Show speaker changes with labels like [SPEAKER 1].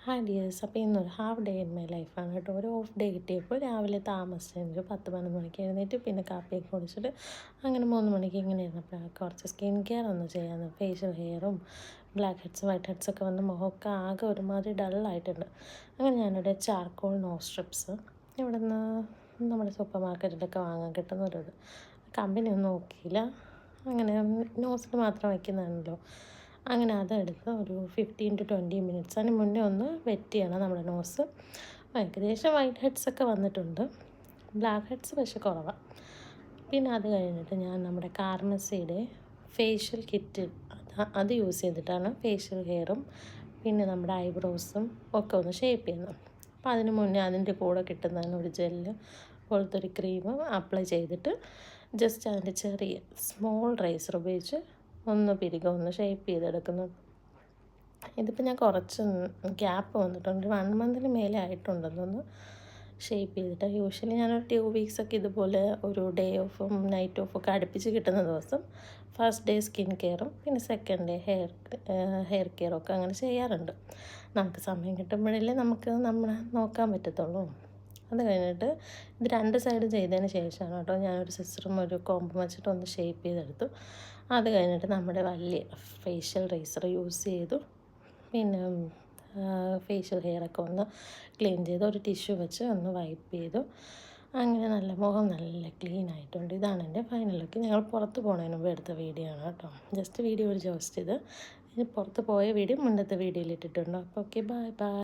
[SPEAKER 1] Hi dears. അപ്പോൾ ഇന്നൊരു half day in my ലൈഫാണ് കേട്ടോ. ഒരു ഓഫ് ഡേ കിട്ടിയപ്പോൾ രാവിലെ താമസിച്ച് ഒരു 10-11 മണിക്ക് എഴുന്നേറ്റ് പിന്നെ കാപ്പിയൊക്കെ കുടിച്ചിട്ട് അങ്ങനെ 3 മണിക്ക് ഇങ്ങനെ ഇരുന്നപ്പോഴാണ് കുറച്ച് സ്കിൻ കെയർ ഒന്ന് ചെയ്യാമെന്ന്. ഫേഷ്യൽ ഹെയറും ബ്ലാക്ക് ഹെഡ്സ് വൈറ്റ് ഹെഡ്സൊക്കെ വന്ന് മുഖമൊക്കെ ആകെ ഒരുമാതിരി ഡള്ളായിട്ടുണ്ട്. അങ്ങനെ ഞാനിവിടെ ചാർക്കോൾ നോസ് സ്ട്രിപ്സ് ഇവിടെ നിന്ന് നമ്മുടെ സൂപ്പർ മാർക്കറ്റിലൊക്കെ വാങ്ങാൻ കിട്ടുന്നൊരു കമ്പനി ഒന്നും നോക്കിയില്ല. അങ്ങനെ നോസിൽ മാത്രം വയ്ക്കുന്നതാണല്ലോ. അങ്ങനെ അതെടുത്ത് ഒരു 15 to 20 മിനിറ്റ്സ് അതിന് മുന്നേ ഒന്ന് വെറ്റ് ചെയ്യണം നമ്മുടെ നോസ്. ഏകദേശം വൈറ്റ് ഹെഡ്സൊക്കെ വന്നിട്ടുണ്ട്, ബ്ലാക്ക് ഹെഡ്സ് പക്ഷെ കുറവാണ്. പിന്നെ അത് കഴിഞ്ഞിട്ട് ഞാൻ നമ്മുടെ കാർമസിയുടെ ഫേഷ്യൽ കിറ്റ് അത് യൂസ് ചെയ്തിട്ടാണ് ഫേഷ്യൽ ഹെയറും പിന്നെ നമ്മുടെ ഐബ്രോസും ഒക്കെ ഒന്ന് ഷേപ്പ് ചെയ്യുന്നത്. അപ്പോൾ അതിന് മുന്നേ അതിൻ്റെ കൂടെ കിട്ടുന്നതിന് ഒരു ജെല്ല് പോലത്തെ ഒരു ക്രീം അപ്ലൈ ചെയ്തിട്ട് ജസ്റ്റ് അതിൻ്റെ ചെറിയ സ്മോൾ റേസർ ഉപയോഗിച്ച് ഒന്ന് ഒന്ന് ഷേപ്പ് ചെയ്തെടുക്കുന്നു. ഇതിപ്പോൾ ഞാൻ കുറച്ച് ഗ്യാപ്പ് വന്നിട്ടുണ്ട്, 1 മന്തിന് മേലെ ആയിട്ടുണ്ടെന്നൊന്ന് ഷേപ്പ് ചെയ്തിട്ട്. യൂഷ്വലി ഞാനൊരു 2 വീക്സൊക്കെ ഇതുപോലെ ഒരു ഡേ ഓഫും നൈറ്റ് ഓഫൊക്കെ അടുപ്പിച്ച് കിട്ടുന്ന ദിവസം ഫസ്റ്റ് ഡേ സ്കിൻ കെയറും പിന്നെ സെക്കൻഡ് ഡേ ഹെയർ കെയറും ഒക്കെ അങ്ങനെ ചെയ്യാറുണ്ട്. നമുക്ക് സമയം കിട്ടുമ്പോഴല്ലേ നമുക്ക് നമ്മളെ നോക്കാൻ പറ്റത്തുള്ളൂ. അത് കഴിഞ്ഞിട്ട് ഇത് 2 സൈഡും ചെയ്തതിന് ശേഷമാണ് കേട്ടോ ഞാനൊരു സിസ്റ്ററും ഒരു കോമ്പും വെച്ചിട്ട് ഒന്ന് ഷേപ്പ് ചെയ്തെടുത്തു. അത് കഴിഞ്ഞിട്ട് നമ്മുടെ വലിയ ഫേഷ്യൽ റേസർ യൂസ് ചെയ്തു. പിന്നെ ഫേഷ്യൽ ഹെയറൊക്കെ ഒന്ന് ക്ലീൻ ചെയ്തു, ഒരു ടിഷ്യൂ വെച്ച് ഒന്ന് വൈപ്പ് ചെയ്തു. അങ്ങനെ നല്ല മുഖം നല്ല ക്ലീൻ ആയിട്ടുണ്ട്. ഇതാണ് എൻ്റെ ഫൈനൽ ലുക്ക്. ഞങ്ങൾ പുറത്ത് പോകുന്നതിന് മുമ്പ് എടുത്ത വീഡിയോ ആണ് കേട്ടോ. ജസ്റ്റ് വീഡിയോ ഒരു ജോസ്റ്റ് ചെയ്ത് ഇനി പുറത്ത് പോയ വീഡിയോ മുന്നത്തെ വീഡിയോയിൽ ഇട്ടിട്ടുണ്ട്. അപ്പോൾ ഓക്കെ, ബൈ ബൈ.